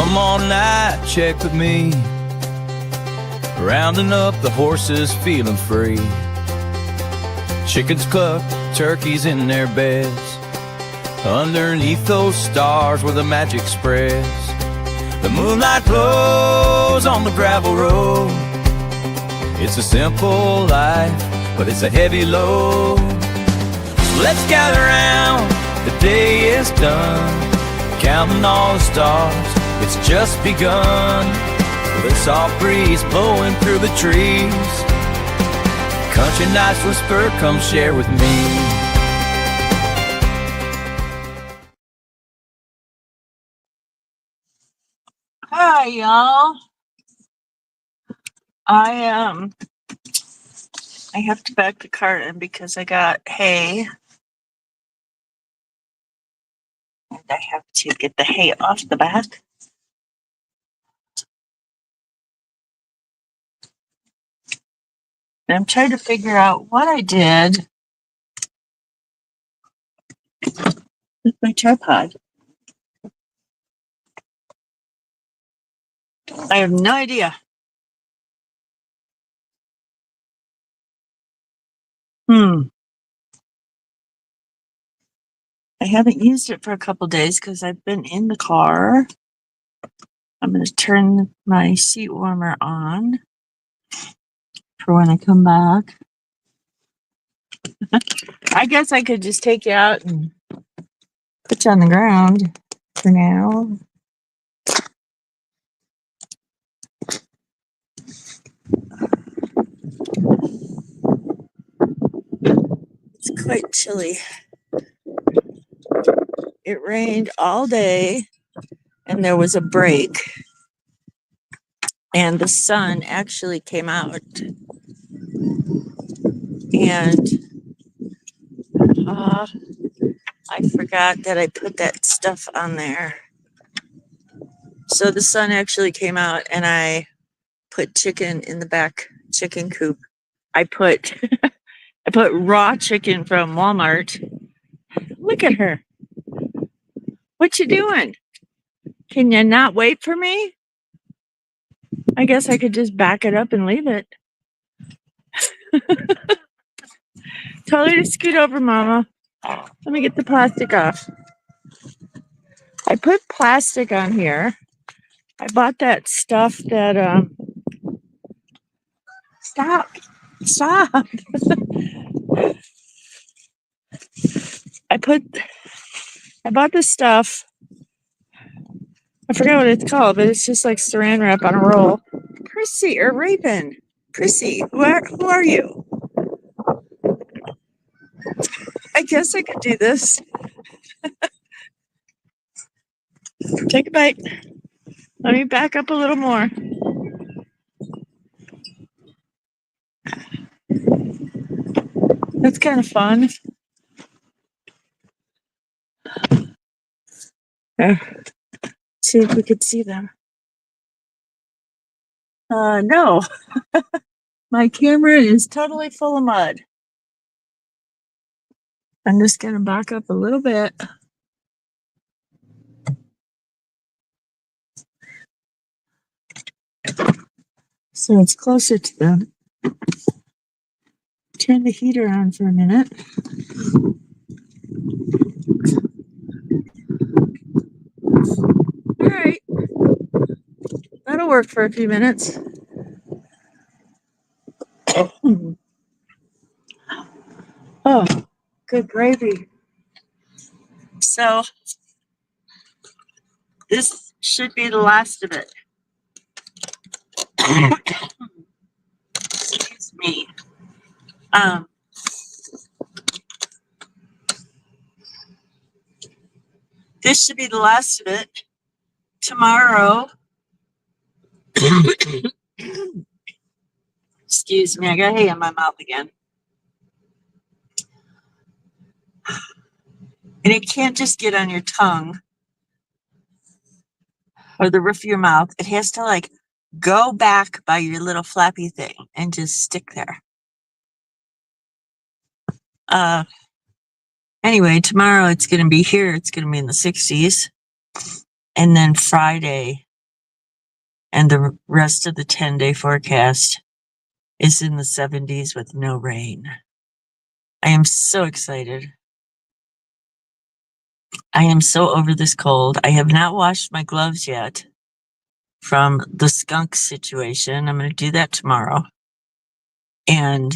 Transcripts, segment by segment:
Come on night, check with me. Rounding up the horses, feeling free. Chickens cluck, turkeys in their beds. Underneath those stars where the magic spreads. The moonlight glows on the gravel road. It's a simple life, but it's a heavy load. So let's gather round, the day is done. Counting all the stars, it's just begun. With a soft breeze blowing through the trees. Country nights whisper, come share with me. Hi, y'all. I have to back the cart in because I got hay. And I have to get the hay off the back. And I'm trying to figure out what I did with my tripod. I have no idea. I haven't used it for a couple days because I've been in the car. I'm going to turn my seat warmer on for when I come back. I guess I could just take you out and put you on the ground for now. It's quite chilly. It rained all day and there was a break. And the sun actually came out. And I forgot that I put that stuff on there. So the sun actually came out and I put chicken in the back chicken coop. I put I put raw chicken from Walmart. Look at her. What you doing? Can you not wait for me? I guess I could just back it up and leave it. Tell her to scoot over, Mama. Let me get the plastic off. I put plastic on here. I bought that stuff that Stop. I bought this stuff. I forget what it's called, but it's just like saran wrap on a roll. Prissy or Raven. Prissy, who are you? I guess I could do this. Take a bite. Let me back up a little more. That's kind of fun. See if we could see them. No. My camera is totally full of mud. I'm just going to back up a little bit. So it's closer to them. Turn the heater on for a minute. All right. That'll work for a few minutes. Oh, good gravy. So this should be the last of it. Excuse me. This should be the last of it. Tomorrow. Excuse me, I got hay in my mouth again. And it can't just get on your tongue or the roof of your mouth. It has to like go back by your little flappy thing and just stick there. Anyway, tomorrow it's going to be here. It's going to be in the 60s. And then Friday And the rest of the 10-day forecast is in the 70s with no rain. I am so excited. I am so over this cold. I have not washed my gloves yet from the skunk situation. I'm going to do that tomorrow. And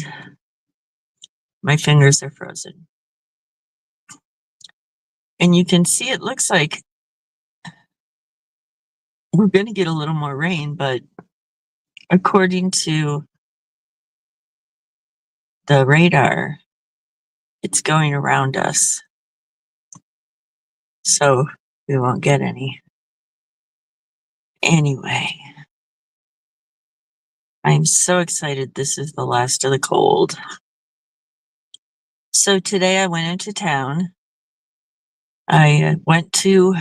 my fingers are frozen. And you can see it looks like we're going to get a little more rain, but according to the radar, it's going around us. So we won't get any. Anyway, I'm so excited this is the last of the cold. So today I went into town. I went to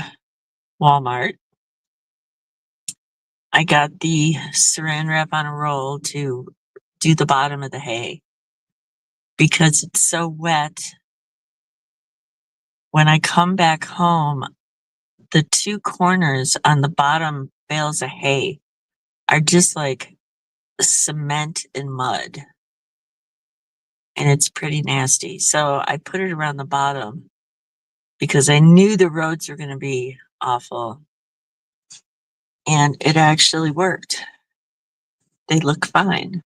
Walmart. I got the saran wrap on a roll to do the bottom of the hay because it's so wet. When I come back home, the two corners on the bottom bales of hay are just like cement and mud. And it's pretty nasty. So I put it around the bottom because I knew the roads were going to be awful. And it actually worked. They look fine.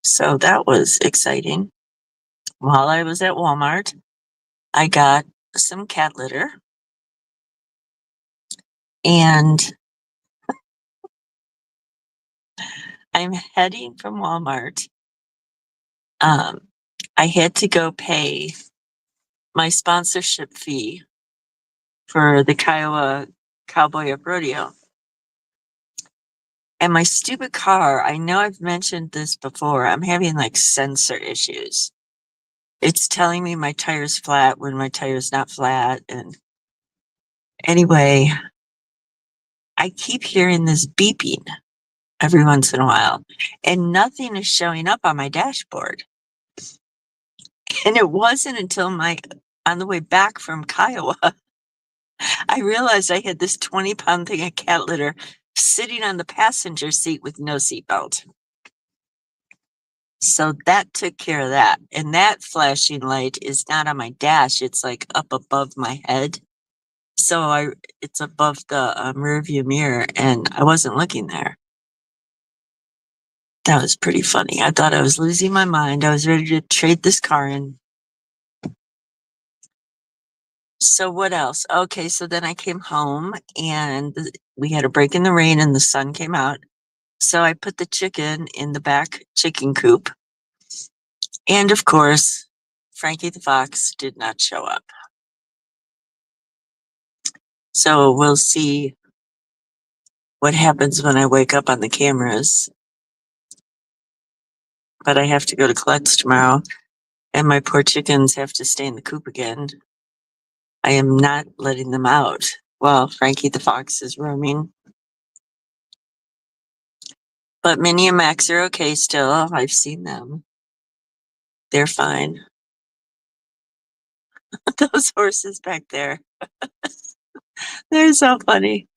So that was exciting. While I was at Walmart, I got some cat litter. And I'm heading from Walmart. I had to go pay my sponsorship fee for the Kiowa Cowboy Up Rodeo. And my stupid car, I know I've mentioned this before, I'm having like sensor issues. It's telling me my tire's flat when my tire's not flat. And anyway, I keep hearing this beeping every once in a while, and nothing is showing up on my dashboard. And it wasn't until on the way back from Kiowa, I realized I had this 20-pound thing of cat litter sitting on the passenger seat with no seatbelt. So that took care of that. And that flashing light is not on my dash. It's like up above my head. So it's above the rear view mirror, and I wasn't looking there. That was pretty funny. I thought I was losing my mind. I was ready to trade this car in. So what else? Okay, so then I came home and we had a break in the rain and the sun came out. So I put the chicken in the back chicken coop. And of course, Frankie the Fox did not show up. So we'll see what happens when I wake up on the cameras. But I have to go to Clutch tomorrow, and my poor chickens have to stay in the coop again. I am not letting them out while Frankie the Fox is roaming. But Minnie and Max are okay still. I've seen them. They're fine. Those horses back there. They're so funny.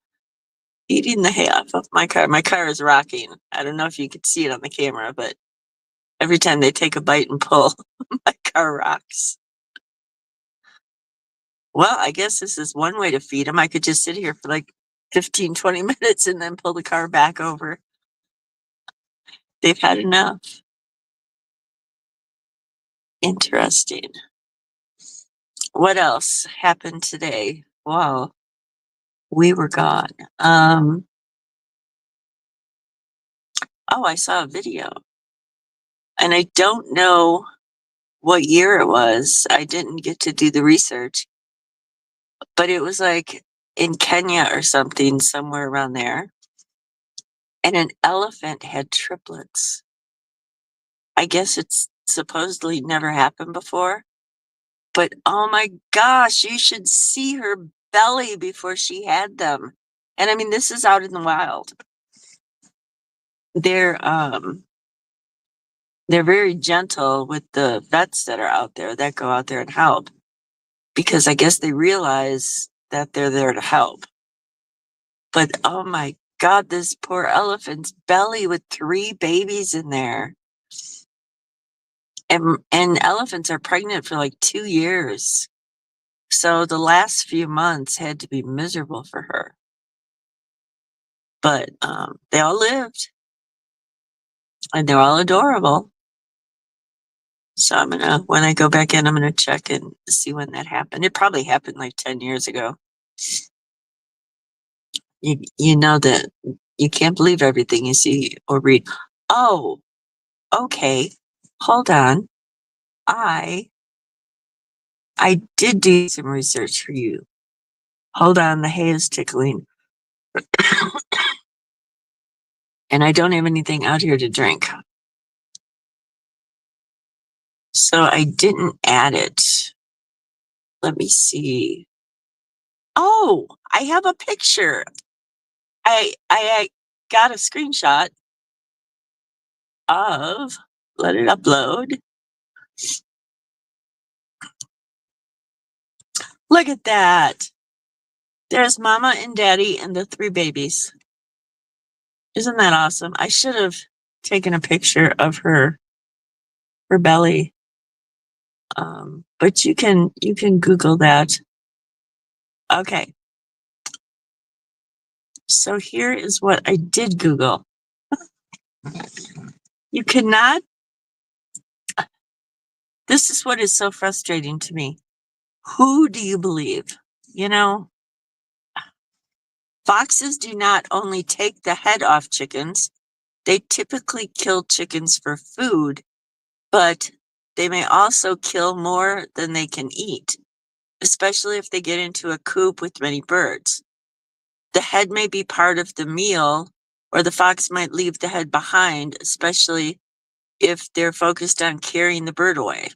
Eating the hay off of my car. My car is rocking. I don't know if you could see it on the camera, but every time they take a bite and pull, my car rocks. Well, I guess this is one way to feed them. I could just sit here for like 15, 20 minutes and then pull the car back over. They've had enough. Interesting. What else happened today? Wow. We were gone. Oh, I saw a video. And I don't know what year it was. I didn't get to do the research. But it was like in Kenya or something, somewhere around there. And an elephant had triplets. I guess it's supposedly never happened before. But oh my gosh, you should see her belly before she had them. And I mean, this is out in the wild. They're very gentle with the vets that are out there that go out there and help, because I guess they realize that they're there to help. But oh my God, this poor elephant's belly with 3 babies in there. And elephants are pregnant for like 2 years. So the last few months had to be miserable for her. But they all lived. And they're all adorable. So when I go back in, I'm gonna check and see when that happened. It probably happened like 10 years ago. You know that you can't believe everything you see or read. Oh, okay. Hold on. I did do some research for you. Hold on, the hay is tickling. And I don't have anything out here to drink. So I didn't add it. Let me see. Oh, I have a picture. I got a screenshot of, let it upload. Look at that. There's Mama and Daddy and the 3 babies. Isn't that awesome? I should have taken a picture of her belly. But you can Google that. Okay. So here is what I did Google. You cannot. This is what is so frustrating to me. Who do you believe? You know, foxes do not only take the head off chickens, they typically kill chickens for food, but they may also kill more than they can eat, especially if they get into a coop with many birds. The head may be part of the meal, or the fox might leave the head behind, especially if they're focused on carrying the bird away.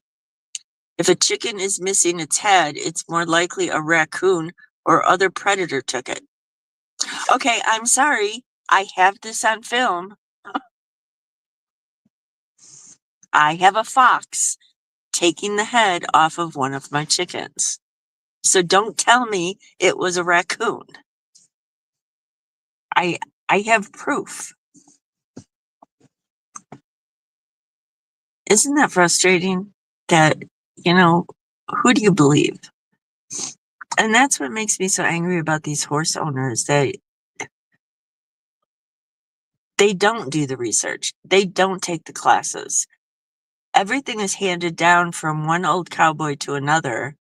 If a chicken is missing its head, it's more likely a raccoon or other predator took it. Okay, I'm sorry. I have this on film. I have a fox taking the head off of one of my chickens. So don't tell me it was a raccoon. I have proof. Isn't that frustrating that, who do you believe? And that's what makes me so angry about these horse owners. They don't do the research. They don't take the classes. Everything is handed down from one old cowboy to another.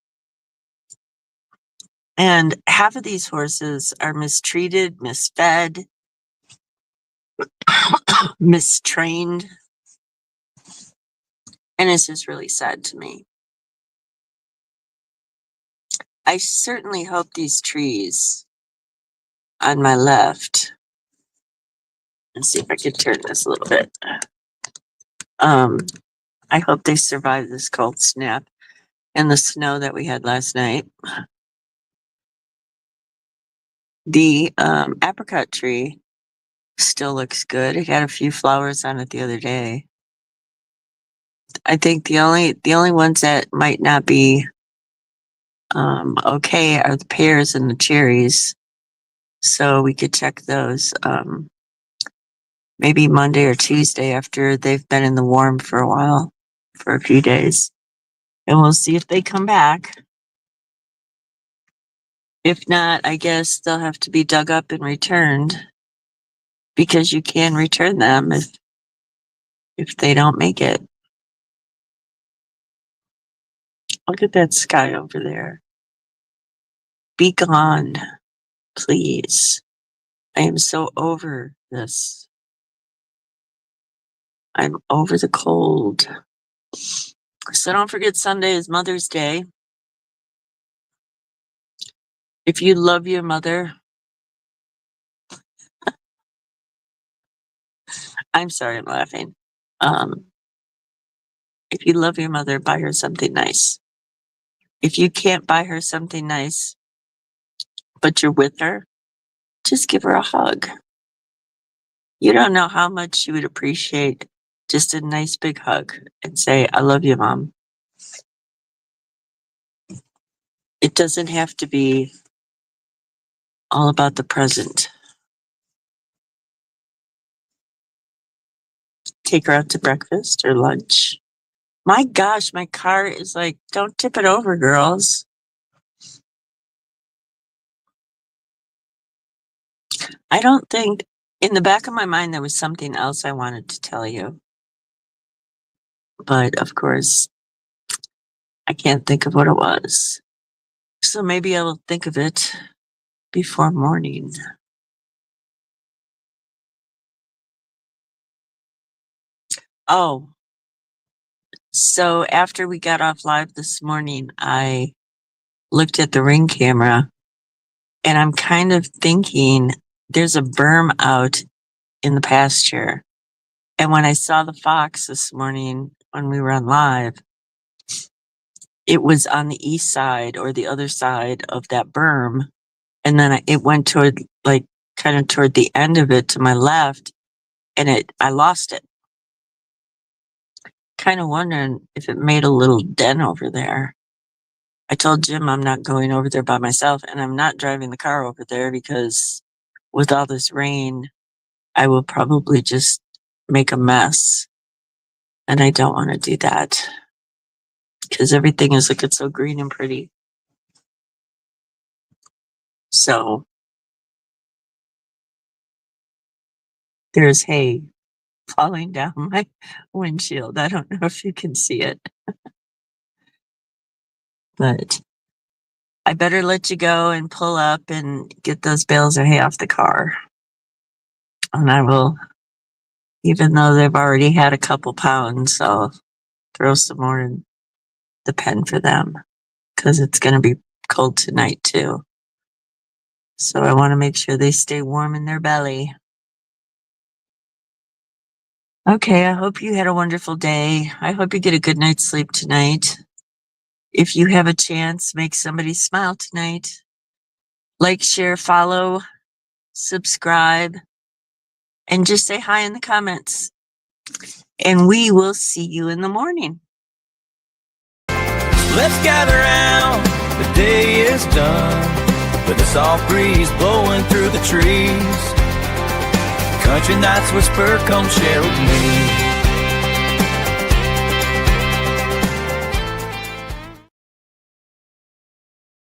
And half of these horses are mistreated, misfed, mistrained. And it's just really sad to me. I certainly hope these trees on my left, let's see if I can turn this a little bit. I hope they survive this cold snap and the snow that we had last night. The apricot tree still looks good. It had a few flowers on it the other day. I think the only ones that might not be okay are the pears and the cherries. So we could check those maybe Monday or Tuesday after they've been in the warm for a while, for a few days. And we'll see if they come back. If not, I guess they'll have to be dug up and returned, because you can return them if they don't make it. Look at that sky over there. Be gone, please. I am so over this. I'm over the cold. So don't forget, Sunday is Mother's Day. If you love your mother, I'm sorry, I'm laughing. If you love your mother, buy her something nice. If you can't buy her something nice, but you're with her, just give her a hug. You don't know how much she would appreciate just a nice big hug and say, I love you, Mom. It doesn't have to be all about the present. take her out to breakfast or lunch. My gosh, my car is like, don't tip it over, girls. I don't think, in the back of my mind, there was something else I wanted to tell you. But of course, I can't think of what it was. So maybe I will think of it before morning. Oh, so after we got off live this morning, I looked at the Ring camera and I'm kind of thinking there's a berm out in the pasture. And when I saw the fox this morning when we were on live, it was on the east side or the other side of that berm. And then it went toward, like, kind of toward the end of it to my left, and I lost it. Kind of wondering if it made a little den over there. I told Jim I'm not going over there by myself, and I'm not driving the car over there because with all this rain, I will probably just make a mess. And I don't want to do that because everything is looking so green and pretty. So there's hay falling down my windshield. I don't know if you can see it. But I better let you go and pull up and get those bales of hay off the car. And I will, even though they've already had a couple pounds, I'll throw some more in the pen for them because it's going to be cold tonight too. So I want to make sure they stay warm in their belly. Okay, I hope you had a wonderful day. I hope you get a good night's sleep tonight. If you have a chance, make somebody smile tonight. Like, share, follow, subscribe, and just say hi in the comments. And we will see you in the morning. Let's gather round, the day is done, with a soft breeze blowing through the trees. Country nights whisper, come share with me.